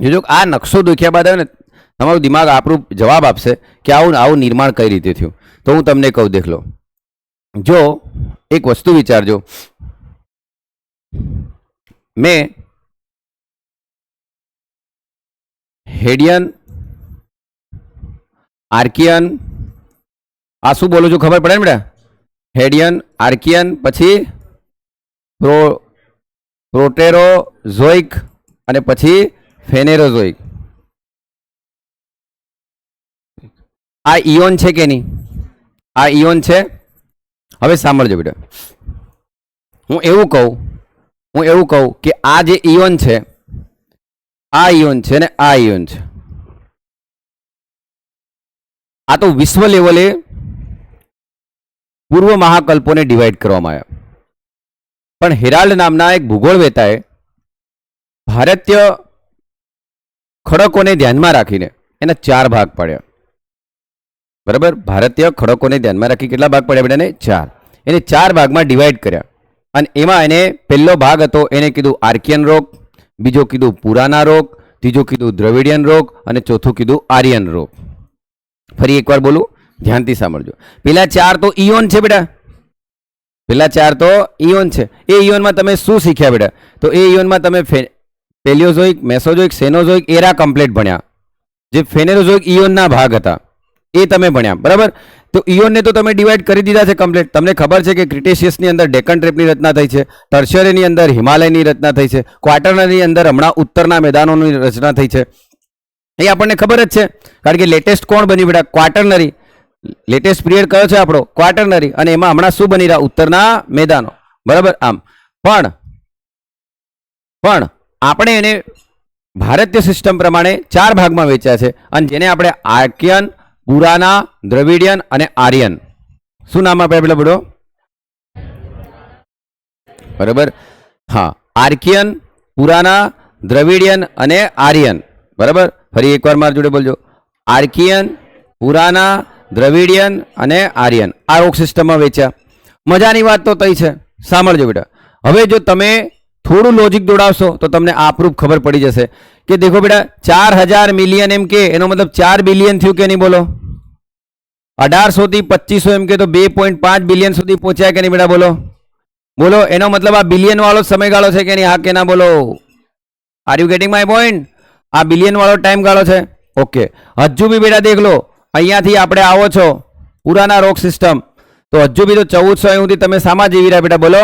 જો આ નકશો દેખ્યા બાદ ને તમારું દિમાગ આપણું જવાબ આપશે કે આવું નિર્માણ કઈ રીતે થયું. તો હું તમને કહું, દેખ લો. જો એક વસ્તુ વિચારજો, મેં હેડિયન, આર્કિયન, આ શું બોલું છું ખબર પડે ને બેટા? હેડિયન, આર્કિયન, પછી પ્રોટેરોઝોઇક અને પછી ફેનેરોઝોઇક. આ ઇયોન છે કે નહીં? આ ઇયોન છે. હવે સાંભળજો બેટા, હું એવું કહું કે આ જે ઇયોન છે, આ ઇયોન છે ને આ ઇયોન છે. આ તો વિશ્વ લેવલે પૂર્વ મહાકલ્પોને ડિવાઈડ કરવામાં આવ્યા. પણ હેરાલ્ડ નામના એક ભૂગોળવેતાએ ભારતીય ખડકોને ધ્યાનમાં રાખીને એના 4 ભાગ પાડ્યા. બરાબર? ભારતીય ખડકોને ધ્યાનમાં રાખી કેટલા ભાગ પડ્યા બેટાને? 4. એને 4 ભાગમાં ડિવાઈડ કર્યા. અને એમાં એને પહેલો ભાગ હતો એને કીધું આર્કિયન રોક, બીજો કીધું પુરાના રોક, ત્રીજો કીધું દ્રવિડિયન રોક અને ચોથું કીધું આર્યન રોક. ફરી એકવાર બોલું, ધ્યાનથી સાંભળજો. પેલા 4 તો ઇયોન છે બેટા, પેલા 4 તો ઇયોન છે. એ ઇયોનમાં તમે શું શીખ્યા બેટા? તો એ ઇયોનમાં તમે પેલિયોઝોઇક, મેસોઝોઇક, સેનોઝોઇક એરા કમ્પ્લીટ ભણ્યા. જે ફેનેરોઝોઇક ઇયોનના ભાગ હતા એ તમે ભણ્યા. બરાબર? તો ઇયોનને તો તમે ડિવાઈડ કરી દીધા છે કમ્પ્લીટ. તમને ખબર છે કે ક્રિટેશિયસની અંદર ડેકન ટ્રેપની રચના થઈ છે, ટર્શિયરીની અંદર હિમાલયની રચના થઈ છે, ક્વાટરનરીની અંદર હમણાં ઉત્તરના મેદાનોની રચના થઈ છે. એ આપણને ખબર જ છે, કારણ કે લેટેસ્ટ કોણ બન્યું બેટા? ક્વાટરનરી. લેટેસ્ટ પિરિયડ કયો છે આપણો? ક્વાટરનરી. અને એમાં હમણાં શું બની રહ્યા? ઉત્તરના મેદાનો. બરાબર? આમ પણ આપણે એને ભારતીય સિસ્ટમ પ્રમાણે 4 ભાગમાં વેચ્યા છે. અને જેને આપણે આર્કિયન, પુરાના, દ્રવિડિયન અને આર્યન, શું નામ આપ્યા પેલા બોલો? બરાબર? હા, આર્કિયન, પુરાના, દ્રવિડિયન અને આર્યન. બરાબર? ફરી એકવાર મારી જોડે બોલજો. આર્કિયન, પુરાના, દ્રવિડિયન અને આર્યન. આ રોક સિસ્ટમમાં વેચ્યા. મજાની વાત તો થઈ છે. સાંભળજો બેટા, હવે જો તમે થોડું લોજિક દોડાવશો તો તમને આ પ્રૂફ ખબર પડી જશે કે દેખો બેટા, 4000 મિલિયન એમ કે એનો મતલબ 4 બિલિયન થયું કે નહીં? બોલો. 1800 થી 2500 એમ કે તો 2.5 બિલિયન સુધી પહોંચ્યા કે નહીં બેટા? બોલો. એનો મતલબ આ બિલિયન વાળો સમયગાળો છે કે નહીં? હા કે ના? બોલો. Are you getting my point? આ બિલિયન વાળો ટાઈમ ગાળો છે. ઓકે. હજુ બી બેટા દેખ લો, અહીંયાથી આપણે આવો છો પુરાના રોક સિસ્ટમ, તો હજુ બી તો 1400 અહીં સુધી તમે સામા જીવી રહ્યા બેટા? બોલો.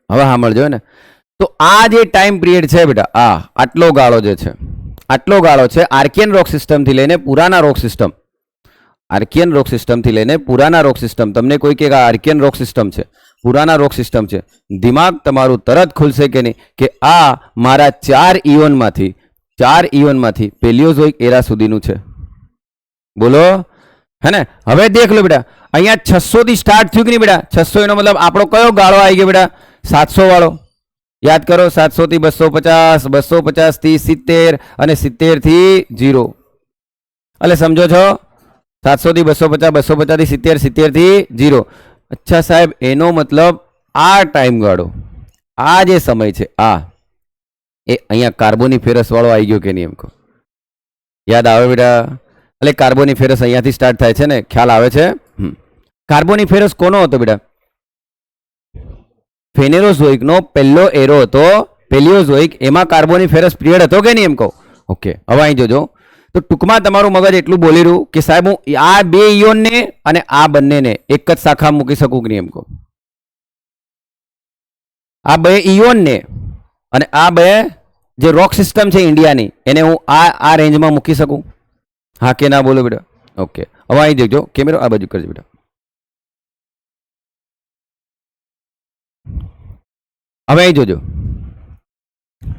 હવે સાંભળજો ને, તો આ જે ટાઈમ પિરિયડ છે બેટા, આટલો ગાળો જે છે, આટલો ગાળો છે આર્કિયન રોક સિસ્ટમથી લઈને પુરાના રોક સિસ્ટમ. આર્કિયન રોક સિસ્ટમથી લઈને પુરાના રોક સિસ્ટમ. તમને કોઈ કે આર્કિયન રોક સિસ્ટમ છે, પુરાના રોક સિસ્ટમ છે, દિમાગ તમારું તરત ખુલશે કે નહીં કે આ મારા 4 ઇયોનમાંથી પેલિયોઝોઇક એરા સુધીનું છે. બોલો. હે ને? હવે દેખ લો બેટા, અહીંયા 600 થી સ્ટાર્ટ થયું કે નહીં બેટા? 600 એનો મતલબ આપણો કયો ગાળો આવી ગયો બેટા? 700 વાળો. યાદ કરો, 700 થી 250, 250 થી 70 અને 70 થી 0. એટલે સમજો છો? 700 થી 250, 250 થી 70, 70 થી 0. અચ્છા સાહેબ, એનો મતલબ આ ટાઈમ ગાળો, આ જે સમય છે એ અહીંયા કાર્બોનિફેરસ વાળો આવી ગયો કે નહીં? એમ કહો. યાદ આવે બેટા? એટલે કાર્બોનિફેરસ અહીંયાથી સ્ટાર્ટ થાય છે ને? ખ્યાલ આવે છે? કાર્બોનિફેરસ કોનો હતો બેટા? ફેનેરોઝોઇકનો પહેલો એરો હતો પેલિયોઝોઇક. એમાં કાર્બોનિફેરસ પિરિયડ હતો કે નહીં? એમ કહો. ઓકે. હવે અહીં જોજો, તો ટૂંકમાં તમારું મગજ એટલું બોલી રહ્યું કે સાહેબ હું આ 2 ઇયોનને અને આ બંનેને એક જ શાખા મૂકી શકું કે નહીં? એમ કહો. આ 2 ઇયોનને અને આ 2 જે રોક સિસ્ટમ છે ઇન્ડિયાની, એને હું આ રેન્જમાં મૂકી શકું? હા કે ના? બોલો બેટા. ઓકે. હવે અહીં દેખજો, કેમેરો આ બાજુ કરજો બેટા. હવે અહીં જોજો,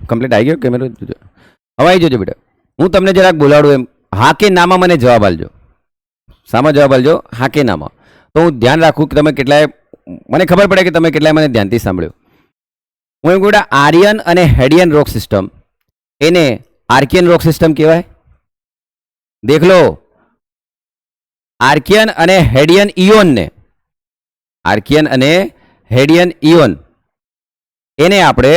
કમ્પ્લીટ આવી ગયો કેમેરો? જોજો. હવે અહીં જોજો બેટા, હું તમને જરાક બોલાડું એમ. હા કે નામાં મને જવાબ આપજો. સામા જવાબ આપજો, હા કે નામાં. તો હું ધ્યાન રાખું કે તમે કેટલાય, મને ખબર પડે કે તમે કેટલાય મને ધ્યાનથી સાંભળ્યું. હું એમ કહું બેટા, આર્યન અને હેડિયન રોક સિસ્ટમ, એને આર્કિયન રોક સિસ્ટમ કહેવાય. દેખ લો, આર્કિયન અને હેડિયન ઇયોનને, આર્કિયન અને હેડિયન ઇયોન, એને આપણે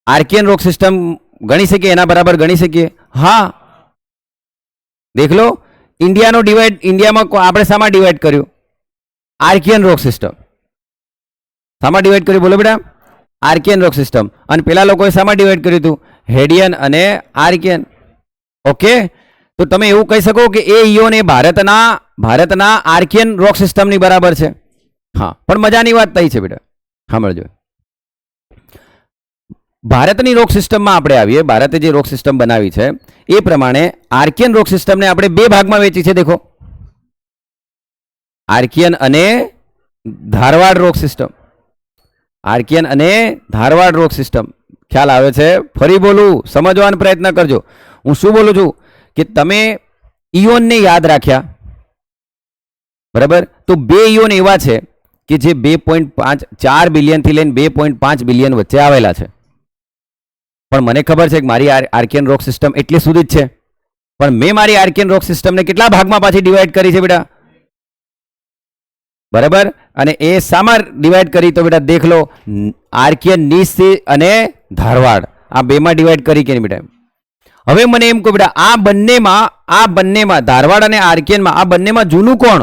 આર્કિયન રોક સિસ્ટમ ગણી શકીએ, એના બરાબર ગણી શકીએ? હા, દેખ લો, ઇન્ડિયાનો ડિવાઈડ, ઇન્ડિયામાં આપણે શામાં ડિવાઈડ કર્યું? આર્કિયન રોક સિસ્ટમ. શામાં ડિવાઈડ કર્યું બોલો બેટા? આર્કિયન રોક સિસ્ટમ. અને પેલા લોકોએ શામાં ડિવાઈડ કર્યું હતું? હેડિયન અને આર્કિયન. ઓકે, તો તમે એવું કહી શકો કે એ ઇયોન એ ભારતના આર્કિયન રોક સિસ્ટમની બરાબર છે. હા, પણ મજાની વાત થઈ છે બેટા, સાંભળજો. ભારતની રોક સિસ્ટમમાં આપણે આવીએ. ભારતે જે રોક સિસ્ટમ બનાવી છે એ પ્રમાણે આર્કિયન રોક સિસ્ટમને આપણે બે ભાગમાં વેચી છે. દેખો, આર્કિયન અને ધારવાડ રોક સિસ્ટમ. આર્કિયન અને ધારવાડ રોક સિસ્ટમ. ખ્યાલ આવે છે? ફરી બોલું, સમજવાનો પ્રયત્ન કરજો. હું શું બોલું છું કે તમે ઇયોનને યાદ રાખ્યા, બરાબર? તો બે ઇયોન એવા છે કે જે 2.4 બિલિયનથી લઈને 2.5 બિલિયન વચ્ચે આવેલા છે. પણ મને ખબર છે કે મારી આર્કિયન રોક સિસ્ટમ એટલી સુધી જ છે, પણ મેં મારી આર્કિયન રોક સિસ્ટમને કેટલા ભાગમાં પાછી ડિવાઈડ કરી છે બેટા? બરાબર? અને એ શામાં ડિવાઈડ કરી? તો બેટા દેખ લો, આર્કિયન નીસ અને ધારવાડ, આ બેમાં ડિવાઈડ કરી કે નહીં બેટા? હવે મને એમ કહો બેટા, આ બંનેમાં ધારવાડ અને આર્કિયનમાં આ બંનેમાં જૂનું કોણ?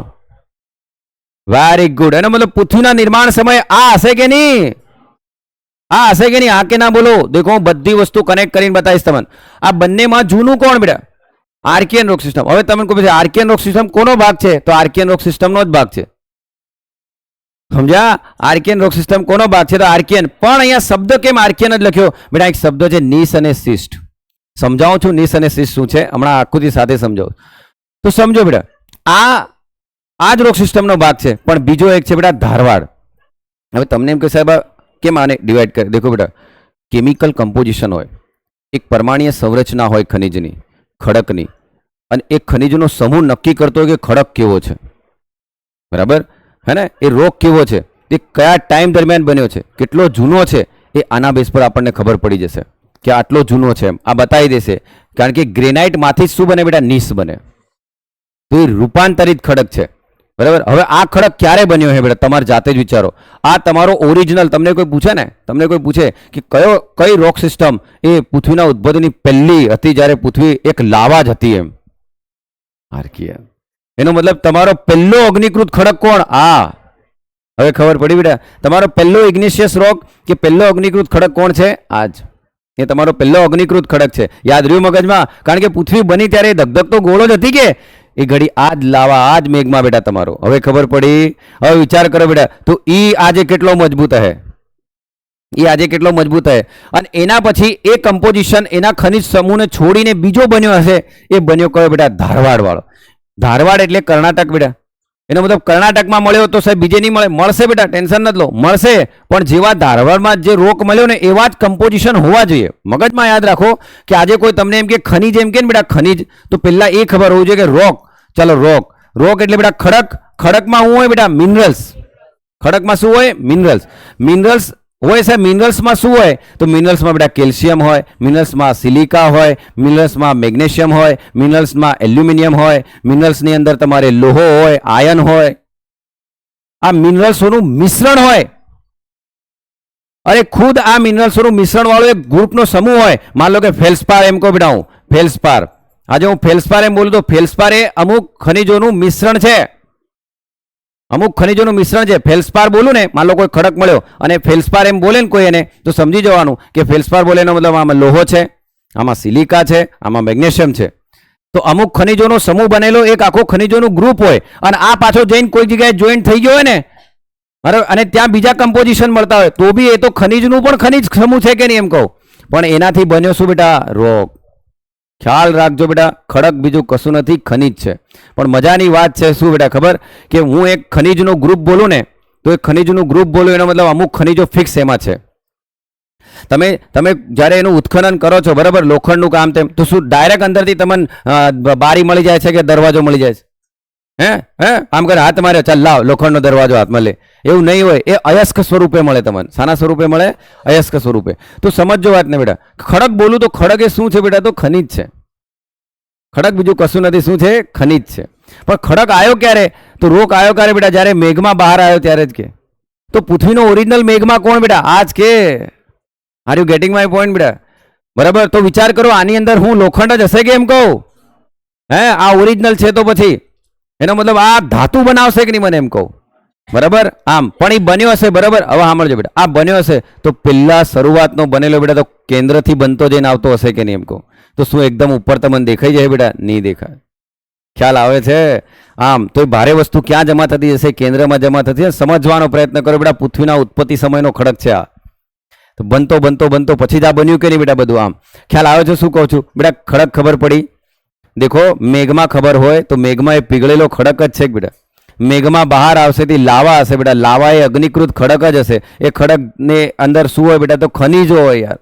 Very good. એનો મતલબ પૃથ્વીના નિર્માણ સમયે આ હશે કે નહીં? આ હશે કે નહીં? આ કે ના બોલો? દેખો, હું બધી વસ્તુ કનેક્ટ કરીને બતાવીશ તમને. આ બંનેમાં જૂનું કોણ બેટા? આર્કિયન રોક સિસ્ટમ. હવે તમે કહો આર્કિયન રોક સિસ્ટમ કોનો ભાગ છે? તો આર્કિયન રોક સિસ્ટમનો જ ભાગ છે. સમજ્યા? આર્કિયન રોક સિસ્ટમ કોનો ભાગ છે? તો આર્કિયન. પણ અહીંયા શબ્દ કેમ આર્કિયન જ લખ્યો બેટા? એક શબ્દ છે નીસ અને શિષ્ટ. સમજાવું છું નીસ અને શિષ્ટ શું છે, હમણાં આકૃતિ સાથે સમજાવું. તો સમજો બેટા, આ જ રોક સિસ્ટમનો ભાગ છે, પણ બીજો એક છે બેટા ધારવાડ. હવે તમને એમ કે સાહેબ કેમ આને ડિવાઈડ કરે? દેખો બેટા, કેમિકલ કમ્પોઝિશન હોય, એક પરમાણ્વીય સંરચના હોય ખનિજની, ખડકની, અને એ ખનિજનો સમૂહ નક્કી કરતો હોય કે ખડક કેવો છે. બરાબર હે ને? એ રોક કેવો છે, એ કયા ટાઈમ દરમિયાન બન્યો છે, કેટલો જૂનો છે, એ આના બેઝ પર આપણને ખબર પડી જશે કે આટલો જૂનો છે. એમ આ બતાવી દેશે, કારણ કે ગ્રેનાઇટમાંથી જ શું બને બેટા? નીસ બને. તો એ રૂપાંતરિત ખડક છે. બરાબર? હવે આ ખડક ક્યારે બન્યો છે બેટા? તમારે જાતે જ વિચારો. આ તમારો ઓરિજિનલ. તમને કોઈ પૂછે ને, તમને કોઈ પૂછે કે કઈ રોક સિસ્ટમ એ પૃથ્વીના ઉદ્ભવની પહેલી હતી, જ્યારે પૃથ્વી એક લાવા જ હતી? એમ આર્કિયન. એનો મતલબ તમારો પહેલો અગ્નિકૃત ખડક કોણ? આ હવે ખબર પડી બેટા? તમારો પહેલો ઇગ્નિશિયસ રોક કે પહેલો અગ્નિકૃત ખડક કોણ છે? આજ. એ તમારો પહેલો અગ્નિકૃત ખડક છે. યાદ રહ્યું મગજમાં? કારણ કે પૃથ્વી બની ત્યારે ધગધગતો ગોળો જ હતી કે એ ઘડી આ જ લાવા, આ જ મેઘમાં બેટા તમારો. હવે ખબર પડી? હવે વિચાર કરો બેટા, તો ઈ આજે કેટલો મજબૂત હે? એ આજે કેટલો મજબૂત હે? અને એના પછી એ કમ્પોઝિશન, એના ખનિજ સમૂહને છોડીને બીજો બન્યો હશે. એ બન્યો કયો બેટા? ધારવાડ વાળો. ધારવાડ એટલે કર્ણાટક બેટા. એનો મતલબ કર્ણાટકમાં મળ્યો તો સાહેબ બીજે નહીં મળે? મળશે બેટા, ટેન્શન નથી લો, મળશે. પણ જેવા ધારવાડમાં જે રોક મળ્યો ને એવા જ કમ્પોઝિશન હોવા જોઈએ. મગજમાં યાદ રાખો કે આજે કોઈ તમને એમ કે ખનિજ, એમ કે ને બેટા ખનિજ, તો પહેલા એ ખબર હોવું જોઈએ કે રોક. ચાલો, રોક એટલે બેટા ખડક. ખડકમાં શું હોય બેટા? મિનરલ્સ. ખડકમાં શું હોય? મિનરલ્સ હોય સાહેબ. મિનરલ્સમાં શું હોય? તો મિનરલ્સમાં બેટા કેલ્શિયમ હોય, મિનરલ્સમાં સિલિકા હોય, મિનરલ્સમાં મેગ્નેશિયમ હોય, મિનરલ્સમાં એલ્યુમિનિયમ હોય, મિનરલ્સની અંદર તમારે લોહો હોય, આયન હોય. આ મિનરલ્સોનું મિશ્રણ હોય. અરે ખુદ આ મિનરલ્સોનું મિશ્રણ વાળો એક ગ્રુપનો સમૂહ હોય. માન લો કે ફેલ્સપાર એમ કહો બેટા, હું ફેલ્સપાર. આજે હું ફેલ્સપાર એમ બોલું તો ફેલ્સપાર એ અમુક ખનિજોનું મિશ્રણ છે. અમુક ખનિજોનું મિશ્રણ છે. ફેલ્સપાર બોલું ને, માન લો કોઈ ખડક મળ્યો અને ફેલ્સપાર એમ બોલે ને કોઈ એને, તો સમજી જવાનું કે ફેલ્સપાર બોલે એનો મતલબ આમાં લોહો છે, આમાં સિલિકા છે, આમાં મેગ્નેશિયમ છે. તો અમુક ખનિજોનો સમૂહ બનેલો એક આખો ખનિજોનું ગ્રુપ હોય. અને આ પાછો જઈને કોઈ જગ્યાએ જોઈન્ટ થઈ ગયો હોય ને, બરાબર, અને ત્યાં બીજા કમ્પોઝિશન મળતા હોય, તો બી એ તો ખનિજનું પણ ખનિજ સમૂહ છે કે નહીં એમ કહું. પણ એનાથી બન્યો શું બેટા? રોક. ખ્યાલ રાખજો બેટા, ખડક બીજું કશું નથી, ખનિજ છે. પણ મજાની વાત છે શું બેટા ખબર? કે હું એક ખનિજનું ગ્રુપ બોલું ને, તો એ ખનિજનું ગ્રુપ બોલું એનો મતલબ અમુક ખનિજો ફિક્સ એમાં છે. તમે જ્યારે એનું ઉત્ખનન કરો છો, બરાબર, લોખંડનું કામ તેમ, તો શું ડાયરેક્ટ અંદરથી તમને બારી મળી જાય છે કે દરવાજો મળી જાય છે? હે આમ કરે હાથ માર્યો, ચાલ લાવ લોખંડનો દરવાજો હાથમાં લે, એવું નહીં હોય. એ અયસ્ક સ્વરૂપે મળે તમને. શાના સ્વરૂપે મળે? અયસ્ક સ્વરૂપે. તો સમજો વાત ને બેટા. ખડક બોલું તો ખડક એ શું છે બેટા? તો ખનિજ છે. ખડક બીજું કશું નથી. શું છે? ખનિજ છે. પણ ખડક આવ્યો ક્યારે? તો રોક આવ્યો ક્યારે બેટા? જ્યારે મેઘમાં બહાર આવ્યો ત્યારે જ કે. તો પૃથ્વીનો ઓરિજિનલ મેઘમાં કોણ બેટા? આજ કે. Are you getting my point બેટા? બરાબર. તો વિચાર કરો, આની અંદર હું લોખંડ જ હશે કે એમ કહું? હે, આ ઓરિજિનલ છે તો પછી એનો મતલબ આ ધાતુ બનાવશે કે નહીં મને એમ કહું? બરાબર. આમ પણ એ બન્યો હશે. બરાબર. હવે સાંભળજો બેટા, આ બન્યો હશે તો પેલા શરૂઆતનો બનેલો બેટા તો કેન્દ્રથી બનતો જઈને આવતો હશે કે નહીં એમ કહું? તો શું એકદમ ઉપર તમને દેખાઈ જાય બેટા? નહીં દેખાય. ખ્યાલ આવે છે? આમ તો એ ભારે વસ્તુ ક્યાં જમા થતી હશે? કેન્દ્રમાં જમા થતી હશે. સમજવાનો પ્રયત્ન કરો બેટા, પૃથ્વીના ઉત્પત્તિ સમયનો ખડક છે આ. તો બનતો બનતો બનતો પછી જ આ બન્યું કે નહીં બેટા બધું? આમ ખ્યાલ આવે છે શું કહું છું બેટા? ખડક ખબર પડી? દેખો, મેઘમાં ખબર હોય તો મેઘમાં એ પીગળેલો ખડક જ છે બેટા. મેઘમાં બહાર આવશે તે લાવા હશે બેટા. લાવા એ અગ્નિકૃત ખડક જ હશે. એ ખડકને અંદર શું હોય બેટા? તો ખનિજો હોય યાર.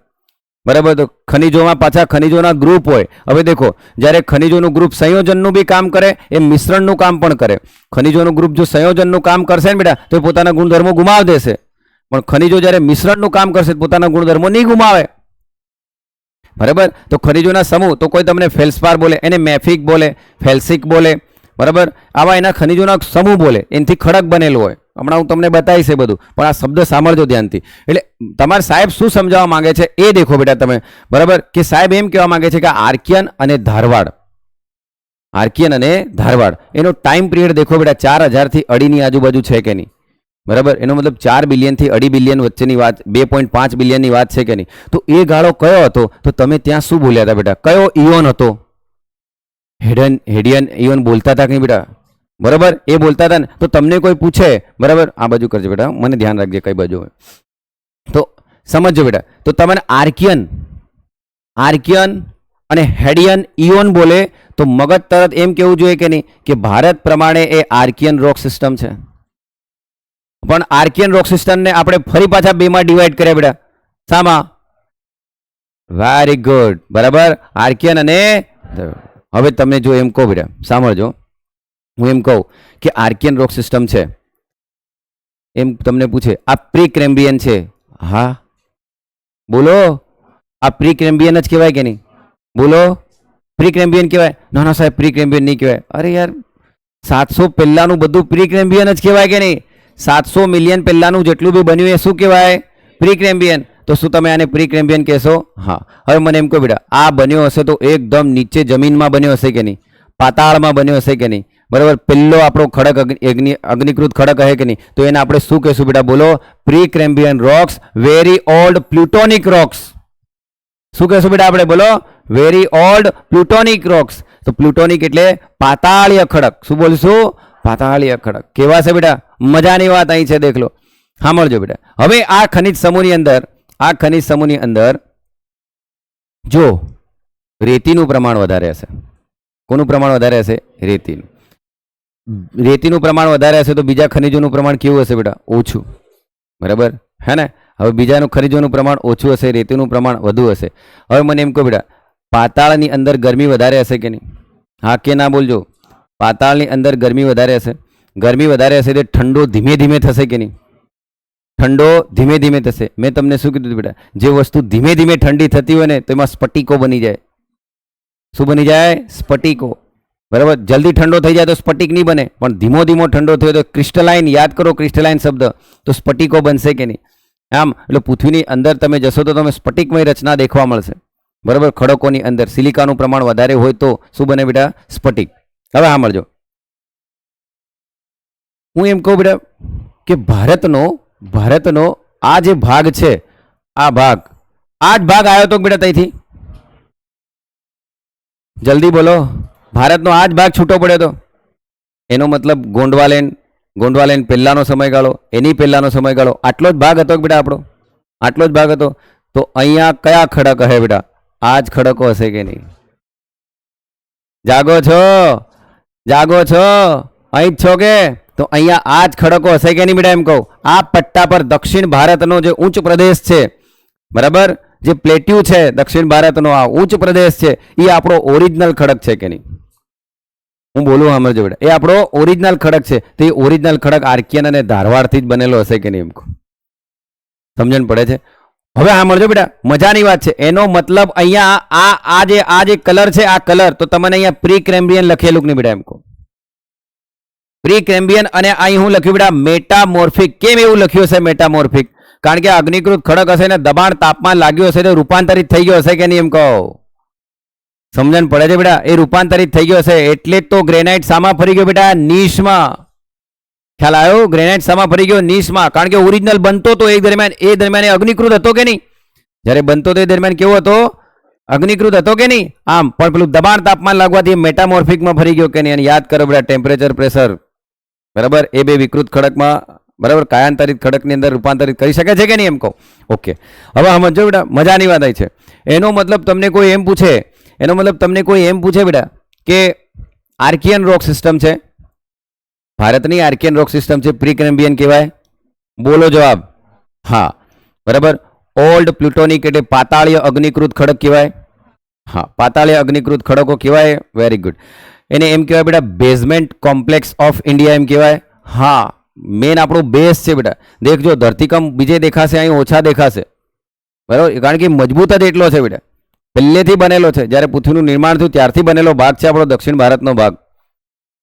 બરાબર. તો ખનિજોમાં પાછા ખનિજોના ગ્રુપ હોય. હવે દેખો, જ્યારે ખનિજોનું ગ્રુપ સંયોજનનું બી કામ કરે, એ મિશ્રણનું કામ પણ કરે. ખનિજોનું ગ્રુપ જો સંયોજનનું કામ કરશે ને બેટા તો એ પોતાના ગુણધર્મો ગુમાવી દેશે. પણ ખનિજો જ્યારે મિશ્રણનું કામ કરશે પોતાના ગુણધર્મો નહીં ગુમાવે. બરાબર. તો ખનિજોના સમૂહ, તો કોઈ તમને ફેલ્સપાર બોલે એને મેફિક બોલે, ફેલ્સિક બોલે. બરાબર. આવા એના ખનિજોના સમૂહ બોલે, એનાથી ખડક બનેલો હોય. હમણાં હું તમને બતાવીશ એ બધું, પણ આ શબ્દ સાંભળજો ધ્યાનથી. એટલે તમારા સાહેબ શું સમજાવવા માંગે છે એ દેખો બેટા તમે. બરાબર. કે સાહેબ એમ કહેવા માંગે છે કે આર્કિયન અને ધારવાડ, આર્કિયન અને ધારવાડ એનો ટાઈમ પિરિયડ દેખો બેટા 4000 થી અઢીની આજુબાજુ છે કે નહીં? બરાબર. એનો મતલબ 4 બિલિયન થી 2.5 બિલિયન વચ્ચેની વાત, 2.5 બિલિયનની વાત છે કે નહીં? તો એ ગાળો કયો હતો? તો તમે ત્યાં શું બોલ્યા હતા બેટા? કયો ઇયોન હતો? હેડિયન ઇયોન બોલતા હતા કે નહીં બેટા? બરાબર. એ બોલતા હતા ને. તો તમને કોઈ પૂછે, બરાબર, આ બાજુ કરજો બેટા, મને ધ્યાન રાખજે કઈ બાજુ હોય તો સમજજો બેટા. તો તમને આર્કિયન અને હેડિયન ઇયોન બોલે તો મગજ તરત એમ કેવું જોઈએ કે નહીં કે ભારત પ્રમાણે એ આર્કિયન રોક સિસ્ટમ છે. પણ આર્કિયન રોક સિસ્ટમને આપણે ફરી પાછા બેમાં ડિવાઈડ કર્યા બેટા. શામાં? Very good. બરાબર. આર્કિયન અને હવે તમે જો એમ કહો બેટા, સાંભળજો, હું એમ કહું કે આર્કિયન રોક સિસ્ટમ છે, એમ તમને પૂછે આ પ્રી કેમ્બ્રિયન છે. હા બોલો, આ પ્રી કેમ્બ્રિયન જ કહેવાય કે નહીં? બોલો, પ્રી કેમ્બ્રિયન કહેવાય? ના ના સાહેબ, પ્રી કેમ્બ્રિયન નહીં કહેવાય. અરે યાર, 700 પહેલાનું બધું પ્રી કેમ્બ્રિયન જ કહેવાય કે નહીં? 700 મિલિયન પહેલાનું જેટલું બી બન્યું એ શું કહેવાય? પ્રી કેમ્બ્રિયન. તો શું તમે આને પ્રી કેમ્બ્રિયન કહેશો? હા. હવે મને એમ કહો બેટા, આ બન્યો હશે તો એકદમ નીચે જમીનમાં બન્યો હશે કે નહીં? પાતાળમાં બન્યો હશે કે નહીં? બરાબર. પહેલો આપણો ખડક અગ્નિકૃત ખડક હશે કે નહીં? તો એને આપણે શું કહેશું બેટા? બોલો, Precambrian rocks, very old plutonic rocks. શું કહેશું બેટા આપણે? બોલો, વેરી ઓલ્ડ પ્લુટોનિક રોક્સ. તો પ્લુટોનિક એટલે પાતાળીય ખડક. શું બોલશું? પાતાળીય ખડક. કેવા છે બેટા? મજાની વાત અહીં છે, દેખ લો. સાંભળજો બેટા. હવે આ ખનિજ સમૂહની અંદર જો રેતીનું પ્રમાણ વધારે હશે. કોનું પ્રમાણ વધારે હશે? રેતીનું. રેતીનું પ્રમાણ વધારે હશે તો બીજા ખનિજોનું પ્રમાણ કેવું હશે બેટા? ઓછું. બરાબર હે ને? હવે બીજાનું ખનિજોનું પ્રમાણ ઓછું હશે, રેતીનું પ્રમાણ વધુ હશે. હવે મને એમ કહો બેટા, પાતાળની અંદર ગરમી વધારે હશે કે નહીં? હા કે ના બોલજો. પાતાળની અંદર ગરમી વધારે હશે. ગરમી વધારે હશે તો ઠંડો ધીમે ધીમે થશે કે નહીં? ઠંડો ધીમે ધીમે થશે. મેં તમને શું કીધું બેટા? જે વસ્તુ ધીમે ધીમે ઠંડી થતી હોય ને તો એમાં સ્ફટિકો બની જાય. શું બની જાય? સ્ફટિકો. બરાબર. જલ્દી ઠંડો થઈ જાય તો સ્ફટિક નહીં બને, પણ ધીમો ધીમો ઠંડો થયો તો ક્રિસ્ટલાઇન. યાદ કરો ક્રિસ્ટલાઇન શબ્દ. તો સ્ફટિકો બનશે કે નહીં? આમ એટલે પૃથ્વીની અંદર તમે જશો તો તમે સ્ફટિકમય રચના દેખવા મળશે. બરાબર. ખડકોની અંદર સિલિકાનું પ્રમાણ વધારે હોય તો શું બને બેટા? સ્ફટિક. હવે સાંભળજો, હું એમ કહું બેટા કે ભારતનો આ જે ભાગ છે, આ જ ભાગ આવ્યો તો બેટા ત્યાંથી? જલ્દી બોલો. ભારતનો આ જ ભાગ છૂટો પડ્યો તો એનો મતલબ ગોંડવાલેન્ડ પહેલાનો સમયગાળો, એની પહેલાનો સમયગાળો, આટલો જ ભાગ હતો બેટા આપણો? આટલો જ ભાગ હતો. તો અહીંયા કયા ખડક હશે બેટા? આ જ ખડકો હશે કે નહીં? જાગો છો? અહીં જ છો કે? તો અહીંયા આ જ ખડકો હશે કે નહીં બેટા? એમ કહું, આ પટ્ટા પર દક્ષિણ ભારતનો જે ઉચ્ચ પ્રદેશ છે, બરાબર, જે પ્લેટ્યુ છે દક્ષિણ ભારતનો આ ઉચ્ચ પ્રદેશ છે, એ આપણો ઓરિજિનલ ખડક છે કે નહીં? હું બોલું સમજો બેટા, એ આપણો ઓરિજિનલ ખડક છે. તો એ ઓરિજિનલ ખડક આર્કિયન અને ધારવાડથી જ બનેલો હશે કે નહીં? એમ કહું. સમજણ પડે છે? હવે સાંભળજો બેટા, મજાની વાત છે. એનો મતલબ અહીંયા આ જે કલર છે, આ કલર તો તમને અહીંયા પ્રી કેમ્બ્રિયન લખેલું કે નહીં બેટા? એમ કહું, પ્રી કેમ્બ્રિયન. અને અહીં હું લખ્યું બેટા મેટામોર્ફિક. કેમ એવું લખ્યું છે મેટામોર્ફિક? કારણ કે અગ્નિકૃત ખડક હશે ને દબાણ તાપમાન લાગ્યું હશે તો રૂપાંતરિત થઈ ગયો હશે કે નહીં એમ કહો. સમજણ પડે છે બેટા? એ રૂપાંતરિત થઈ ગયો હશે એટલે જ તો ગ્રેનાઇટ શામાં ફરી ગયો બેટા? નીશમાં. ખ્યાલ આવ્યો? ગ્રેનાઇટ શામાં ફરી ગયો? નીશમાં. કારણ કે ઓરિજિનલ બનતો તો એ દરમિયાન એ અગ્નિકૃત હતો કે નહીં? જ્યારે બનતો તો એ દરમિયાન કેવો હતો? અગ્નિકૃત હતો કે નહીં? આમ પણ પેલું દબાણ તાપમાન લાગવાથી મેટામોર્ફિકમાં ફરી ગયો કે નહીં? અને યાદ કરો બેટા, ટેમ્પરેચર પ્રેશર બરાબર એ બે વિકૃત ખડકમાં બરાબર કાયાંતરિત ખડકની અંદર રૂપાંતરિત કરી શકે છે કે નહીં એમ કહો. ઓકે, હવે સમજો બેટા, મજાની વાત આવી છે. એનો મતલબ તમને કોઈ એમ પૂછે બેટા કે આર્કિયન રોક સિસ્ટમ છે, ભારતની આર્કિયન રોક સિસ્ટમ છે, પ્રી કેમ્બ્રિયન કહેવાય. બોલો જવાબ. હા બરાબર. ઓલ્ડ પ્લુટોનિક એટલે પાતાળીય અગ્નિકૃત ખડક કહેવાય. હા, પાતાળીય અગ્નિકૃત ખડકો કહેવાય. Very good. એને એમ કહેવાય બેટા બેઝમેન્ટ કોમ્પ્લેક્સ ઓફ ઇન્ડિયા એમ કહેવાય. હા, મેન આપણો બેઝ છે બેટા. દેખજો ધરતીકંપ બીજે દેખાશે, અહીં ઓછા દેખાશે બરાબર, કારણ કે મજબૂત જ એટલો છે બેટા, પહેલેથી બનેલો છે. જ્યારે પૃથ્વીનું નિર્માણ થયું ત્યારથી બનેલો ભાગ છે આપણો દક્ષિણ ભારતનો ભાગ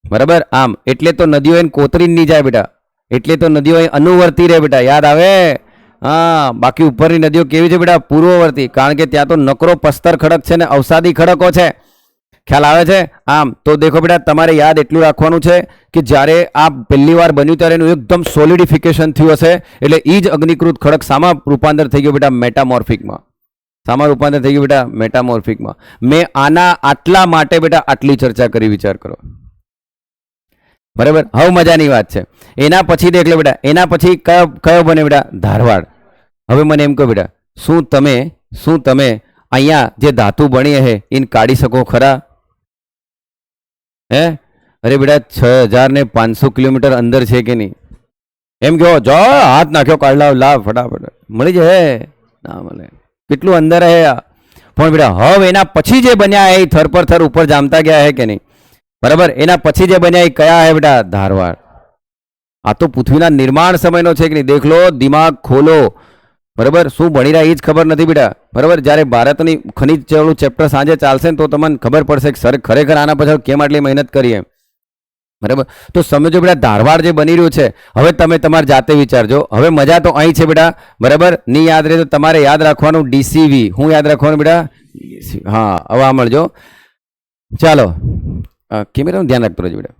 બરાબર. આમ એટલે તો નદીઓ એને કોતરી નહીં જાય બેટા, એટલે તો નદીઓ અહીં અનુવર્તી રહે બેટા. યાદ આવે? હા, બાકી ઉપરની નદીઓ કેવી છે બેટા? પૂર્વવર્તી, કારણ કે ત્યાં તો નકરો પસ્તર ખડક છે ને અવસાદી ખડકો છે. ખ્યાલ આવે છે? આમ તો દેખો બેટા, તમારે યાદ એટલું રાખવાનું છે કે જ્યારે આ પહેલી વાર બન્યું ત્યારે એનું એકદમ સોલિડિફિકેશન થયું હશે, એટલે એ જ અગ્નિકૃત ખડક શામાં રૂપાંતર થઈ ગયો બેટા? મેટામોર્ફિકમાં. શામાં રૂપાંતર થઈ ગયું બેટા? મેટામોર્ફિકમાં. મેં આના આટલા માટે બેટા આટલી ચર્ચા કરી, વિચાર કરો બરાબર. હવે મજાની વાત છે. એના પછી દેખ લો બેટા, એના પછી કયો બને બેટા? ધારવાડ. હવે મને એમ કહો બેટા, શું તમે અહીંયા જે ધાતુ બની હે એને કાઢી શકો ખરા? હે? અરે બેટા 6500 કિલોમીટર અંદર છે કે નહીં? એમ કહો, જો હાથ નાખ્યો કાઢ લાવ ફટાફટ મળી જાય? ના મળે, કેટલું અંદર હે. પણ બેટા હવે એના પછી જે બન્યા એ થર પર થર ઉપર જામતા ગયા હે કે નહીં? બરાબર. એના પછી જે બન્યા એ કયા હે બેટા? ધારવાડ. આ તો પૃથ્વીના નિર્માણ સમયનો છે કે નહીં? દેખ લો, દિમાગ ખોલો બરાબર. શું ભણી રહ્યા એ જ ખબર નથી બેટા બરાબર. જ્યારે ભારતની ખનિજ ચેપ્ટર સાંજે ચાલશે ને તો તમને ખબર પડશે કે સર ખરેખર આના પાછળ કેમ આટલી મહેનત કરી એમ બરાબર. તો સમજો બેટા, ધારવાડ જે બની રહ્યું છે, હવે તમે તમારી જાતે વિચારજો. હવે મજા તો અહીં છે બેટા બરાબર. નહીં યાદ રહે તો તમારે યાદ રાખવાનું ડીસીવી. હું યાદ રાખવાનું બેટા? હા, હવે આ મળજો. ચાલો, કેમેરાનું ધ્યાન રાખતો રહેજો બેટા.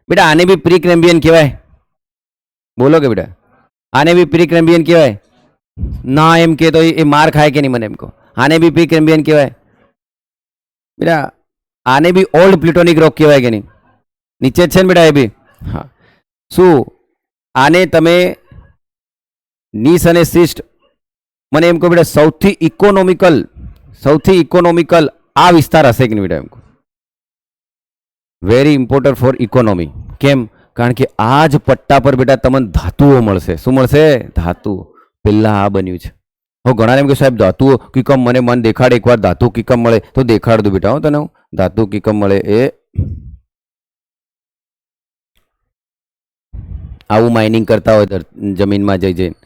બેટા આને બી પ્રી કેમ્બ્રિયન કહેવાય. બોલો કે બેટા આને બી પ્રી કેમ્બ્રિયન કહેવાય? ના એમ કે તો એ માર ખાય કે નહીં? મને એમ કહો, આને બી પ્રી કેમ્બ્રિયન કહેવાય બેટા? આને બી ઓલ્ડ પ્લુટોનિક રોક કહેવાય કે નહીં? નીચે જ છે ને બેટા એ બી. હા, શું આને તમે નીસ અને શિષ્ટ, મને એમ કહો બેટા સૌથી ઇકોનોમિકલ આ વિસ્તાર હશે કે નહીં બેટા? એમ કહો. Very important for economy. કેમ? કારણ કે આ જ પટ્ટા પર બેટા તમને ધાતુઓ મળશે. શું મળશે? ધાતુ. પહેલા આ બન્યું છે. હવે ઘણા એમ કે સાહેબ ધાતુઓ કિકમ મને દેખાડ, એકવાર ધાતુ કિકમ મળે તો દેખાડ દઉં બેટા. તને ધાતુ કિકમ મળે એ આવું માઇનિંગ કરતા હોય જમીનમાં જઈને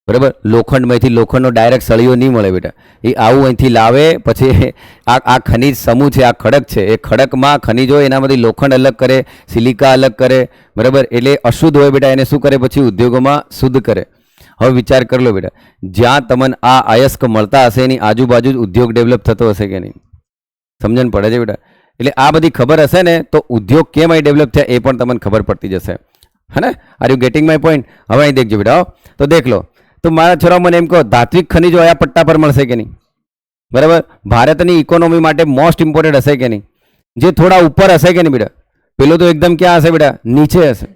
બરાબર. લોખંડમાંથી લોખંડનો ડાયરેક્ટ સળિયો નહીં મળે બેટા. એ આવું અહીંથી લાવે, પછી આ ખનિજ સમૂહ છે, આ ખડક છે, એ ખડકમાં ખનિજો એનામાંથી લોખંડ અલગ કરે, સિલિકા અલગ કરે બરાબર. એટલે અશુદ્ધ હોય બેટા, એને શું કરે? પછી ઉદ્યોગોમાં શુદ્ધ કરે. હવે વિચાર કરી લો બેટા, જ્યાં તમને આ અયસ્ક મળતા હશે એની આજુબાજુ જ ઉદ્યોગ ડેવલપ થતો હશે કે નહીં? સમજણ પડે છે બેટા? એટલે આ બધી ખબર હશે ને તો ઉદ્યોગ કેમ અહીં ડેવલપ થયા એ પણ તમને ખબર પડતી જશે. હે ને? Are you getting my point? હવે અહીં દેખજો બેટા. તો દેખ લો. તો મારા છોરા મને એમ કહો, ધાત્વિક ખનિજો આ પટ્ટા પર મળશે કે નહીં? બરાબર. ભારતની ઇકોનોમી માટે મોસ્ટ ઇમ્પોર્ટન્ટ હશે કે નહીં? જે થોડા ઉપર હશે કે નહીં બેટા? પેલો તો એકદમ ક્યાં હશે બેટા? નીચે હશે.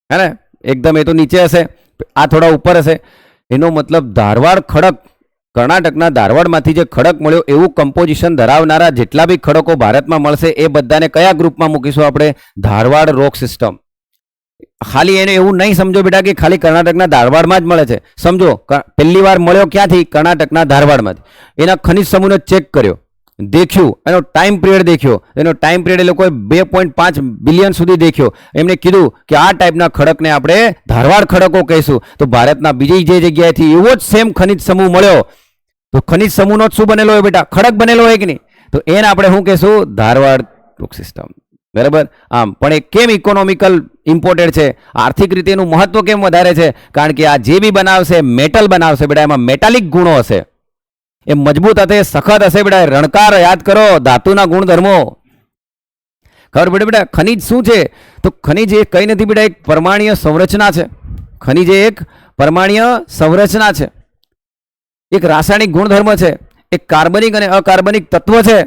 હે ને? એકદમ એ તો નીચે હશે, આ થોડા ઉપર હશે. એનો મતલબ ધારવાડ ખડક, કર્ણાટકના ધારવાડમાંથી જે ખડક મળ્યો એવું કમ્પોઝિશન ધરાવનારા જેટલા બી ખડકો ભારતમાં મળશે એ બધાને કયા ગ્રુપમાં મૂકીશું આપણે? ધારવાડ રોક સિસ્ટમ. ખાલી એને એવું નહીં સમજો બેટા કે ખાલી કર્ણાટકના ધારવાડમાં જ મળે છે. સમજો, પહેલી વાર મળ્યો ક્યાંથી? કર્ણાટકના ધારવાડમાંથી. એના ખનિજ સમૂહને ચેક કર્યો, દેખ્યું, એનો ટાઈમ પિરિયડ દેખ્યો. એનો ટાઈમ પિરિયડ એ લોકોએ 2.5 બિલિયન સુધી દેખ્યો. એમને કીધું કે આ ટાઈપના ખડકને આપણે ધારવાડ ખડકો કહીશું. તો ભારતના બીજી જે જગ્યાએથી એવો જ સેમ ખનિજ સમૂહ મળ્યો, તો ખનિજ સમૂહનો જ શું બનેલો હોય બેટા? ખડક બનેલો હોય કે નહીં? તો એને આપણે શું કહીશું? ધારવાડ રોક સિસ્ટમ. બરાબર. આમ પણ એ કેમ ઇકોનોમિકલ ઇમ્પોર્ટેડ છે, આર્થિક રીતે એનું મહત્વ કેમ વધારે છે? કારણ કે આ જે બી બનાવશે મેટલ બનાવશે બેટા, એમાં મેટાલિક ગુણો હશે, એ મજબૂત હશે, સખત હશે બેટા. રણકાર યાદ કરો, ધાતુના ગુણધર્મો ખબર પડે બેટા. ખનિજ શું છે? તો ખનિજ એ કઈ નથી બેટા, એક પરમાણ્વીય સંરચના છે. ખનિજ એ એક પરમાણ્વીય સંરચના છે, એક રાસાયણિક ગુણધર્મ છે, એક કાર્બનિક અને અકાર્બનિક તત્વ છે.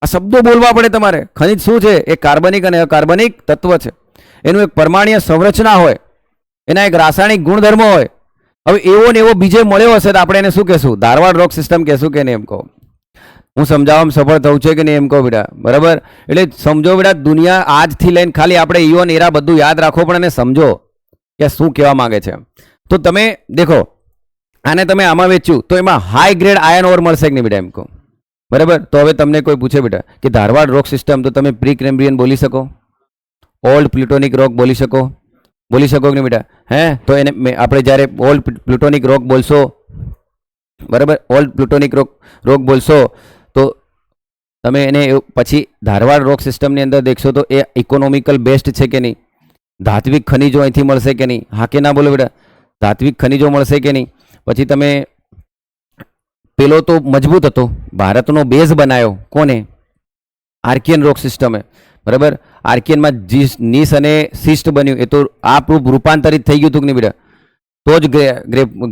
આ શબ્દો બોલવા પડે તમારે. ખનિજ શું છે? એ કાર્બનિક અને અકાર્બનિક તત્વ છે, એનું એક પરમાણ્વીય સંરચના હોય, એના એક રાસાયણિક ગુણધર્મો હોય. હવે એવો ને એવો બીજે મળ્યો હશે તો આપણે એને શું કહેશું? ધારવાડ રોક સિસ્ટમ કહેશું કે નહીં? એમ કહો. હું સમજાવવામાં સફળ થવું છે કે નહીં એમ કહો બેટા. બરાબર. એટલે સમજો બેટા, દુનિયા આજથી લઈને ખાલી આપણે ઇયોન એરા બધું યાદ રાખો, પણ એને સમજો કે શું કહેવા માંગે છે. તો તમે દેખો, આને તમે આમાં વેચ્યું તો એમાં હાઈ ગ્રેડ આયન ઓર મળશે કે નહીં બેટા? એમ કહો. બરાબર. તો હવે તમને કોઈ પૂછે બેટા કે ધારવાડ રોક સિસ્ટમ, તો તમે પ્રી કેમ્બ્રિયન બોલી શકો, ઓલ્ડ પ્લુટોનિક રોક બોલી શકો કે નહીં બેટા? હે, તો એને આપણે જ્યારે ઓલ્ડ પ્લુટોનિક રોક બોલશો, બરાબર, ઓલ્ડ પ્લુટોનિક રોક બોલશો તો તમે એને પછી ધારવાડ રોક સિસ્ટમની અંદર દેખશો તો એ ઇકોનોમિકલ બેસ્ટ છે કે નહીં? ધાત્વિક ખનિજો અહીંથી મળશે કે નહીં? હા કે ના બોલો બેટા? ધાત્વિક ખનિજો મળશે કે નહીં? પછી તમે પેલો તો મજબૂત હતો, ભારતનો બેઝ બનાવ્યો કોને? આર્કિયન રોક સિસ્ટમે. બરાબર. આર્કિયનમાં નીસ અને શિષ્ટ બન્યું, એ તો આ રૂપાંતરિત થઈ ગયું હતું કે નહીં બેટા? તો જ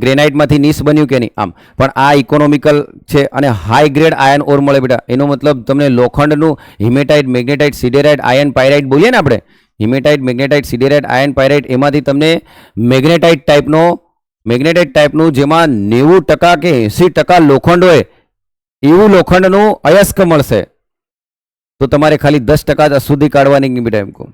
ગ્રેનાઇટમાંથી નીસ બન્યું કે નહીં? આમ પણ આ ઇકોનોમિકલ છે અને હાઈ ગ્રેડ આયન ઓર મળે બેટા. એનો મતલબ તમને લોખંડનું હિમેટાઇટ, મેગ્નેટાઇટ, સિડેરાઇટ, આયન પાયરાઇટ બોલીએ ને આપણે, હિમેટાઇટ, મેગ્નેટાઇટ, સિડેરાઇટ, આયન પાયરાઇટ, એમાંથી તમને મેગ્નેટાઇટ ટાઈપનું જેમાં 90% કે 80% લોખંડ હોય એવું લોખંડનું અયસ્ક મળશે. તો તમારે ખાલી 10% જ અશુદ્ધિ કાઢવાની નહીં બેટા. એમ કહું.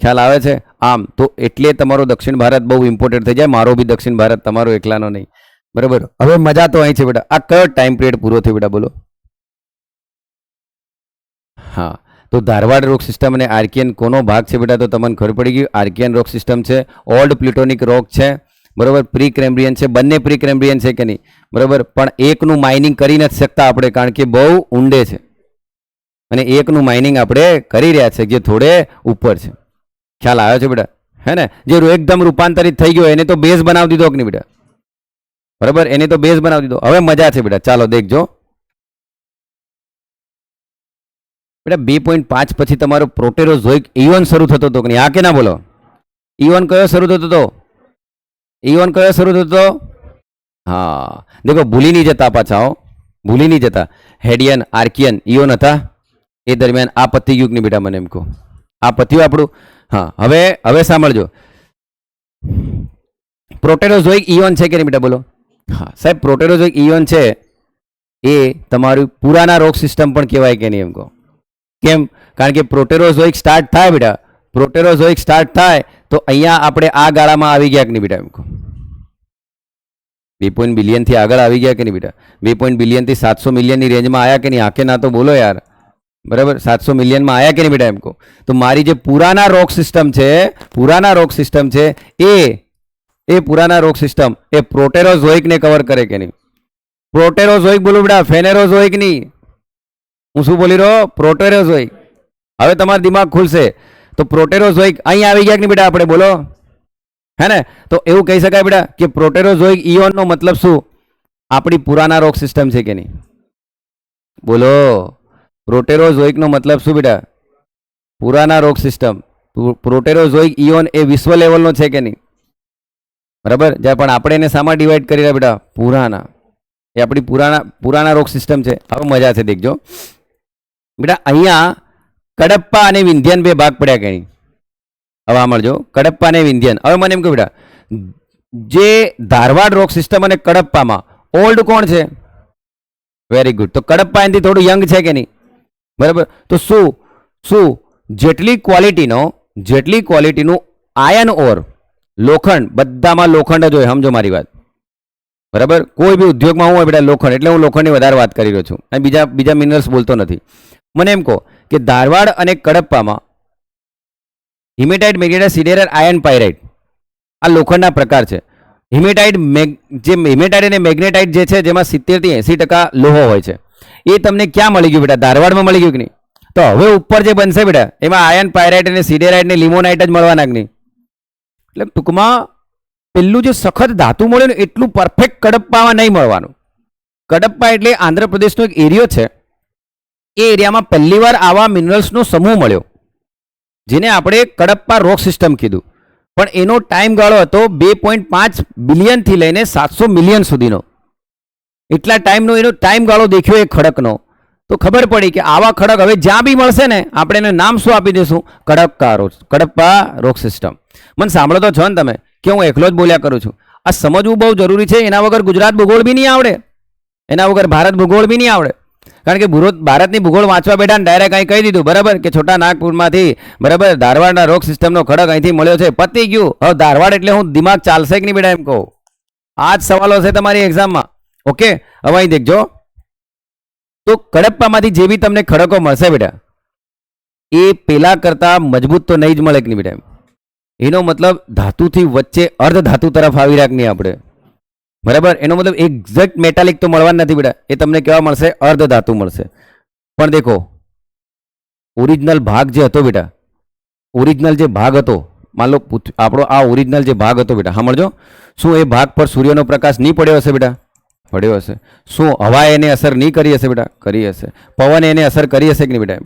ખ્યાલ આવે છે? આમ તો એટલે તમારો દક્ષિણ ભારત બહુ ઇમ્પોર્ટન્ટ થઈ જાય. મારો બી દક્ષિણ ભારત, તમારો એકલાનો નહીં. બરાબર. હવે મજા તો અહીં છે બેટા. આ કયો ટાઈમ પિરિયડ પૂરો થયો બેટા? બોલો. હા, તો ધારવાડ રોક સિસ્ટમ અને આર્કિયન કોનો ભાગ છે બેટા? તો તમને ખબર પડી ગયું. આર્કિયન રોક સિસ્ટમ છે, ઓલ્ડ પ્લુટોનિક રોક છે, બરાબર, પ્રી કેમ્બ્રિયન છે. બંને પ્રી કેમ્બ્રિયન છે કે નહીં? બરાબર. પણ એકનું માઇનિંગ કરી નથી શકતા આપણે, કારણ કે બહુ ઊંડે છે, અને એકનું માઇનિંગ આપણે કરી રહ્યા છે જે થોડે ઉપર છે. ખ્યાલ આવ્યો છે બેટા? હે ને? જે એકદમ રૂપાંતરિત થઈ ગયો એને તો બેઝ બનાવી દીધો કે નહીં બેટા? બરાબર. એને તો બેઝ બનાવી દીધો. હવે મજા છે બેટા. ચાલો દેખજો બેટા. 2.5 પછી તમારો પ્રોટેરોઝોઇક ઇવન શરૂ થતો હતો કે નહીં? હા કે ના બોલો? ઇવન કયો શરૂ થતો હતો? ઇવન કયો શરૂ થતો હતો? હા, દેખો, ભૂલી નહીં જતા પાછા, ભૂલી નહીં જતા. હેડિયન, આર્કિયન, ઇયોન હતા એ દરમિયાન. આ પતી ગયું કે નહીં બેટા? મને એમ કહો. આ પત્યું આપણું. હા, હવે સાંભળજો. પ્રોટેરોઝોઇક ઇયોન છે કે નહીં બેટા? બોલો. હા સાહેબ, પ્રોટેરોઝોઇક ઇયોન છે એ તમારું પુરાના રોક સિસ્ટમ પણ કહેવાય કે નહીં? એમ કહો. કેમ? કારણ કે પ્રોટેરોઝોઇક સ્ટાર્ટ થાય બેટા, પ્રોટેરોઝોઇક સ્ટાર્ટ થાય તો અહીંયા આપણે આ ગાળામાં આવી ગયા કે નહીં બેટા? એમ કહો. 2 બિલિયનથી આગળ આવી ગયા કે નહીં બેટા? 2 બિલિયનથી 700 મિલિયનની રેન્જમાં આવ્યા કે નહીં? આખે ના તો બોલો યાર. બરાબર. 700 મિલિયનમાં આવ્યા કે નહીં બેટા? એમ કહો. તો મારી જે પુરાના રોક સિસ્ટમ છે, એ પુરાના રોક સિસ્ટમ એ પ્રોટેરોઝોઇકને કવર કરે કે નહીં? પ્રોટેરોઝોઇક બોલું બેટા, ફેનેરોઝોઇક નહીં. હું શું બોલી રહ્યો? પ્રોટેરોઝોઇક. હવે તમારો દિમાગ ખુલશે. તો પ્રોટેરોઝોઇક અહીં આવી ગયા કે નહીં બેટા? આપણે બોલો. હે ને? તો એવું કહી શકાય બેટા કે પ્રોટેરોઝોઇક ઇયોનનો મતલબ શું? આપણી પુરાના રોક સિસ્ટમ છે કે નહીં? બોલો. પ્રોટેરોઝોઇકનો મતલબ શું બેટા? પુરાના રોક સિસ્ટમ. પ્રોટેરોઝોઇક ઇયોન એ વિશ્વ લેવલનો છે કે નહીં? બરાબર. જ્યાં પણ આપણે એને શામાં ડિવાઈડ કરી રહ્યા બેટા? પુરાના. એ આપણી પુરાના રોક સિસ્ટમ છે. હવે મજા છે, દેખજો બેટા. અહીંયા કડપ્પા અને વિંધ્યન બે ભાગ પડ્યા કે નહીં? હવે સાંભળજો, કડપ્પા અને વિંધ્યન. હવે મને એમ કહું બેટા, જે ધારવાડ રોક સિસ્ટમ અને કડપ્પામાં ઓલ્ડ કોણ છે? Very good. તો કડપ્પા એનાથી થોડું યંગ છે કે નહીં? બરાબર. તો શું જેટલી ક્વોલિટીનું આયન ઓર લોખંડ, બધામાં લોખંડ જ હોય. સમજો મારી વાત. બરાબર. કોઈ બી ઉદ્યોગમાં હું હોય બેટા? લોખંડ. એટલે હું લોખંડની વધારે વાત કરી રહ્યો છું, અને બીજા મિનરલ્સ બોલતો નથી. મને એમ કહો કે ધારવાડ અને કડપ્પામાં હિમેટાઇટ, મેગ્નેટાઇટ, સિડેરાઇટ, આયન પાયરાઇટ આ લોખંડના પ્રકાર છે. હિમેટાઇટ અને મેગ્નેટાઇટ જે છે, જેમાં 70 થી 80% લોહો હોય છે, એ તમને ક્યાં મળી ગયું બેટા? ધારવાડમાં મળી ગયું કે નહીં? તો હવે ઉપર જે બનશે બેટા એમાં આયર્ન, પાયરાઇટ અને સિડેરાઇટ ને લિમોનાઇટ જ મળવાના કે નહીં. એટલે ટૂંકમાં પેલું જે સખત ધાતુ મળ્યું ને એટલું પરફેક્ટ કડપ્પામાં નહીં મળવાનું. કડપ્પા એટલે આંધ્રપ્રદેશનો એક એરિયો છે, એ એરિયામાં પહેલીવાર આવા મિનરલ્સનો સમૂહ મળ્યો જેને આપણે કડપ્પા રોક સિસ્ટમ કીધું. પણ એનો ટાઈમ ગાળો હતો 2.5 બિલિયનથી લઈને 700 મિલિયન સુધીનો. એટલા ટાઈમનો એનો ટાઈમ ગાળો દેખ્યો એ ખડકનો. તો ખબર પડી કે આવા ખડક હવે જ્યાં બી મળશે ને આપણે એને નામ શું આપી દઈશું? કડપ્પા રોક સિસ્ટમ. મને સાંભળો તો છો ને તમે કે હું એકલો જ બોલ્યા કરું છું. આ સમજવું બહુ જરૂરી છે. એના વગર ગુજરાત ભૂગોળ બી નહીં આવડે, એના વગર ભારત ભૂગોળ બી નહીં આવડે. કારણ કે ભારતની ભૂગોળ વાંચવા બેઠા ડાયરેક્ટ અહીં કહી દીધું બરાબર કે છોટા નાગપુરમાંથી બરાબર ધારવાડના રોક સિસ્ટમનો ખડક અહીંથી મળ્યો છે, પતી ગયું. હવે ધારવાડ એટલે હું દિમાગ ચાલશે કે નહીં બેટા એમ કહું. આ જ સવાલો છે તમારી એક્ઝામમાં. ઓકે, હવે અહીં દેખજો. તો કડપ્પામાંથી જે બી તમને ખડકો મળશે બેટા એ પેલા કરતાં મજબૂત તો નહીં જ મળે કે નહીં બેટા. એનો મતલબ ધાતુથી વચ્ચે અર્ધ ધાતુ તરફ આવી રાખ નહીં આપણે બરાબર. એનો મતલબ એક્ઝેક્ટ મેટાલિક તો મળવાનું નથી બેટા, એ તમને કેવા મળશે? અર્ધ ધાતુ મળશે. પણ દેખો ઓરિજિનલ ભાગ જે હતો બેટા, ઓરિજિનલ જે ભાગ હતો, માન લો આપણો આ ઓરિજિનલ જે ભાગ હતો બેટા, સાંભળજો. શું એ ભાગ પર સૂર્યનો પ્રકાશ નહીં પડ્યો હશે બેટા? પડ્યો હશે. શું હવા એને અસર નહીં કરી હશે બેટા? કરી હશે. પવન એને અસર કરી હશે કે નહીં બેટા?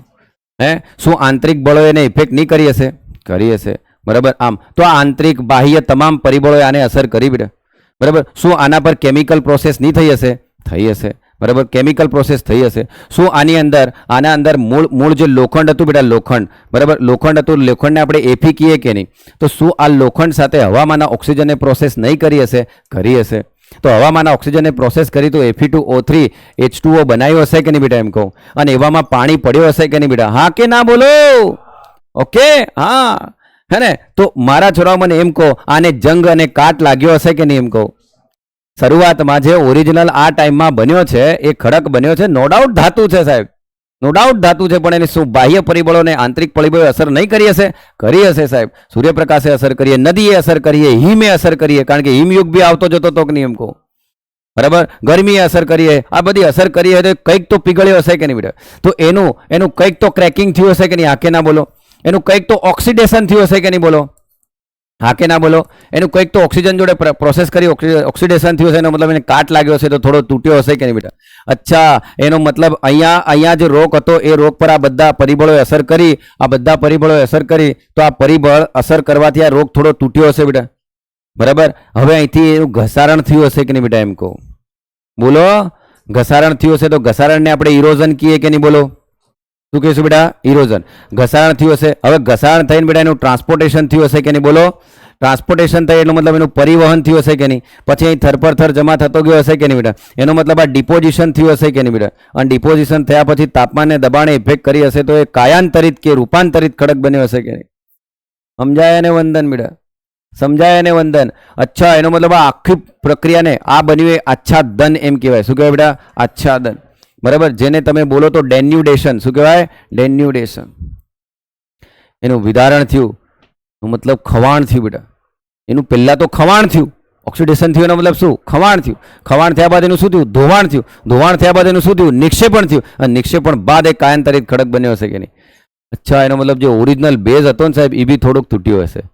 હે, શું આંતરિક બળો એને ઇફેક્ટ નહીં કરી હશે? કરી હશે બરાબર. આમ તો આ આંતરિક બાહ્ય તમામ પરિબળોએ આને અસર કરી બેટા બરાબર. શું આના પર કેમિકલ પ્રોસેસ નહીં થઈ હશે? થઈ હશે બરાબર. કેમિકલ પ્રોસેસ થઈ હશે. શું આના અંદર મૂળ જે લોખંડ હતું બેટા, લોખંડ બરાબર, લોખંડ હતું, લોખંડને આપણે એફી કહીએ કે નહીં? તો શું આ લોખંડ સાથે હવામાંના ઓક્સિજનને પ્રોસેસ નહીં કરી હશે? કરી હશે. તો હવામાંના ઓક્સિજનને પ્રોસેસ કરી તો Fe2O3 H2O બનાવ્યો હશે કે નહીં બેટા એમ કહું. અને એવામાં પાણી પડ્યો હશે કે નહીં બેટા? હા કે ના બોલો? ઓકે, હા હે ને. તો મારા છોરાઓ મને એમ કહો, આને જંગ અને કાટ લાગ્યો હશે કે નહીં એમ કહું? શરૂઆતમાં જે ઓરિજિનલ આ ટાઈમમાં બન્યો છે એ ખડક બન્યો છે, નો ડાઉટ ધાતુ છે સાહેબ, નો ડાઉટ ધાતુ છે. પણ એને શું બાહ્ય પરિબળોને આંતરિક પરિબળોએ અસર નહીં કરી હશે? કરી હશે સાહેબ. સૂર્યપ્રકાશે અસર કરીએ, નદીએ અસર કરીએ, હિમે અસર કરીએ, કારણ કે હિમયુગ બી આવતો જતો તો કે નહીં એમ કહું બરાબર. ગરમીએ અસર કરીએ, આ બધી અસર કરીએ તો કંઈક તો પીગળ્યો હશે કે નહીં બેટા? તો એનું કંઈક તો ક્રેકિંગ થયું હશે કે નહીં? હા કે ના બોલો? એનું કંઈક તો ઓક્સિડેશન થયું હશે કે નહીં બોલો? હા કે ના બોલો? એનું કંઈક તો ઓક્સિજન જોડે પ્રોસેસ કરી ઓક્સિડેશન થયું હશે, એનો મતલબ એને કાટ લાગ્યો હશે, તો થોડો તૂટ્યો હશે કે નહીં બેટા? અચ્છા, એનો મતલબ અહીંયા જે રોગ હતો એ રોગ પર આ બધા પરિબળોએ અસર કરી, આ બધા પરિબળોએ અસર કરી, તો આ પરિબળ અસર કરવાથી આ રોગ થોડો તૂટ્યો હશે બેટા બરાબર. હવે અહીંથી એનું ઘસારણ થયું હશે કે નહીં બેટા એમ કહું? બોલો, ઘસારણ થયું હશે તો ઘસારણને આપણે ઇરોઝન કહીએ કે નહીં બોલો? શું કહીશું બેટા? ઇરોઝન. ઘસારણ થયું હશે. હવે ઘસારણ થઈને બેટા એનું ટ્રાન્સપોર્ટેશન થયું હશે કે નહીં બોલો? ટ્રાન્સપોર્ટેશન થાય એનો મતલબ એનું પરિવહન થયું હશે કે નહીં? પછી અહીં થર પર થર જમા થતો ગયો હશે કે નહીં બેટા? એનો મતલબ આ ડિપોઝિશન થયું હશે કે નહીં બેટા? અને ડિપોઝિશન થયા પછી તાપમાનને દબાણે ઇફેક્ટ કરી હશે તો એ કાયાંતરિત કે રૂપાંતરિત ખડક બન્યો હશે કે નહીં? સમજાય અને વંદન બેટા, સમજાય અને વંદન. અચ્છા, એનો મતલબ આ આખી પ્રક્રિયાને આ બન્યું એ આચ્છાદન એમ કહેવાય. શું કહેવાય બેટા? આચ્છાદન બરાબર. જેને તમે બોલો તો ડેન્યુડેશન. શું કહેવાય? ડેન્યુડેશન. એનું વિદારણ થયું, મતલબ ખવાણ થયું બેટા. એનું પહેલાં તો ખવાણ થયું, ઓક્સિડેશન થયું એનો મતલબ શું? ખવાણ થયું. ખવાણ થયા બાદ એનું શું થયું? ધોવાણ થયું. ધોવાણ થયા બાદ એનું શું થયું? નિક્ષેપણ થયું. અને નિક્ષેપણ બાદ એક કાયાંતરિત ખડક બન્યો હશે કે નહીં? અચ્છા, એનો મતલબ જે ઓરિજિનલ બેઝ હતો ને સાહેબ એ બી થોડુંક તૂટ્યો હશે,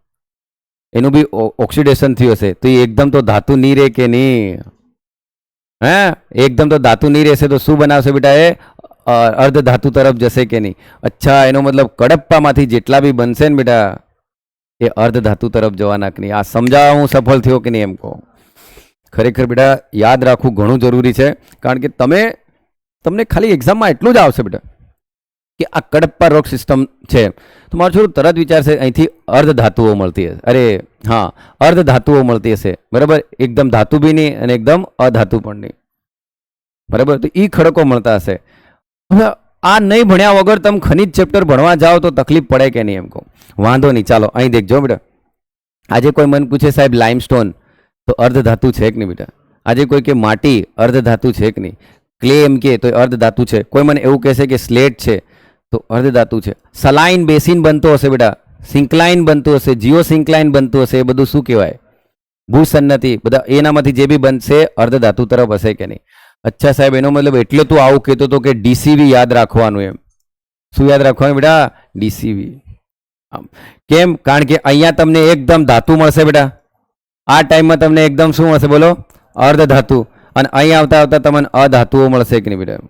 એનું બી ઓક્સિડેશન થયું હશે. તો એ એકદમ તો ધાતુ નહીં રહે કે નહીં? હે, એકદમ તો ધાતુ નહીં રહેશે તો શું બનાવશે બેટા? એ અર્ધ ધાતુ તરફ જશે કે નહીં? અચ્છા, એનો મતલબ કડપ્પામાંથી જેટલા બી બનશે ને બેટા એ અર્ધ ધાતુ તરફ જવાના કે નહીં? આ સમજાવવા હું સફળ થયો કે નહીં એમ કહો? ખરેખર બેટા યાદ રાખવું ઘણું જરૂરી છે, કારણ કે તમને ખાલી એક્ઝામમાં એટલું જ આવશે બેટા કે આ કડપ્પા રોક સિસ્ટમ છે તો મારું છોકરું તરત વિચારશે અહીંથી અર્ધ ધાતુઓ મળતી હશે. અરે હા, અર્ધ ધાતુઓ મળતી હશે બરાબર. એકદમ ધાતુ બી નહીં અને એકદમ અધાતુ પણ નહીં બરાબર. તો એ ખડકો મળતા હશે. હવે આ નહીં ભણ્યા વગર તમે ખનિજ ચેપ્ટર ભણવા જાઓ તો તકલીફ પડે કે નહીં એમ કહું? વાંધો નહીં, ચાલો અહીં દેખજો બેટા. આજે કોઈ મને પૂછે સાહેબ લાઇમસ્ટોન તો અર્ધ ધાતુ છે કે નહીં બેટા? આજે કોઈ કે માટી અર્ધ ધાતુ છે કે નહીં? ક્લે એમ કે તો અર્ધ ધાતુ છે. કોઈ મને એવું કહેશે કે સ્લેટ છે તો અર્ધ ધાતુ છે. સલાઇન બેસિન બનતો હશે બેટા, સિંકલાઇન બનતું હશે, જીઓ સિંકલાઇન બનતું હશે, એ બધું શું કહેવાય? ભૂસન્નતિ. બધા એનામાંથી જે બી બનશે અર્ધ ધાતુ તરફ હશે કે નહીં? અચ્છા સાહેબ, એનો મતલબ એટલે તું આવું કહેતો હતો કે ડીસીવી યાદ રાખવાનું એમ? શું યાદ રાખવાનું બેટા? ડીસીવી. કેમ? કારણ કે અહીંયા તમને એકદમ ધાતુ મળશે બેટા. આ ટાઈમમાં તમને એકદમ શું મળશે બોલો? અર્ધ ધાતુ. અને અહીંયા આવતા આવતા તમને અધાતુઓ મળશે કે નહીં બેટા?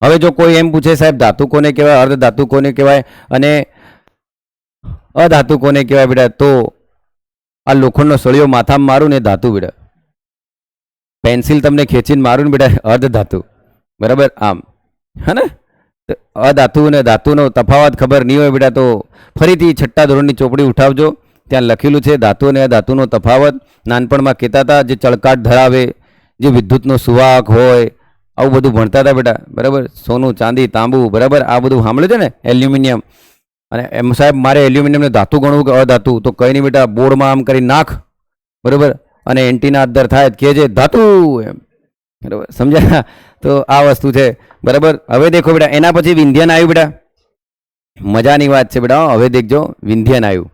હવે જો કોઈ એમ પૂછે સાહેબ ધાતુ કોને કહેવાય, અર્ધ ધાતુ કોને કહેવાય અને અધાતુ કોને કહેવાય બેટા, તો આ લોખંડનો સળિયો માથામાં મારું ને ધાતુ બેટા. પેન્સિલ તમને ખેંચીને મારું ને બેટા અર્ધ ધાતુ. બરાબર? આમ હે ને? અધાતુ અને ધાતુનો તફાવત ખબર નહીં હોય બેટા તો ફરીથી છઠ્ઠા ધોરણની ચોપડી ઉઠાવજો. ત્યાં લખેલું છે ધાતુ અને અધાતુનો તફાવત. નાનપણમાં કહેતા હતા જે ચળકાટ ધરાવે, જે વિદ્યુતનો સુવાહક હોય, આવું બધું ભણતા હતા બેટા. બરાબર? સોનું, ચાંદી, તાંબુ, બરાબર? આ બધું સાંભળ્યું છે ને? એલ્યુમિનિયમ. અને એમ સાહેબ મારે એલ્યુમિનિયમને ધાતુ ગણવું કે અધાતુ? તો કંઈ નહીં બેટા, બોર્ડમાં આમ કરી નાખ. બરાબર? અને એન્ટીના અંદર થાય કે જે ધાતુ એમ. બરાબર? સમજ્યા? તો આ વસ્તુ છે. બરાબર? હવે દેખો બેટા, એના પછી વિંધ્યન આવ્યું બેટા. મજાની વાત છે બેટા. હવે દેખજો વિંધ્યન આવ્યું.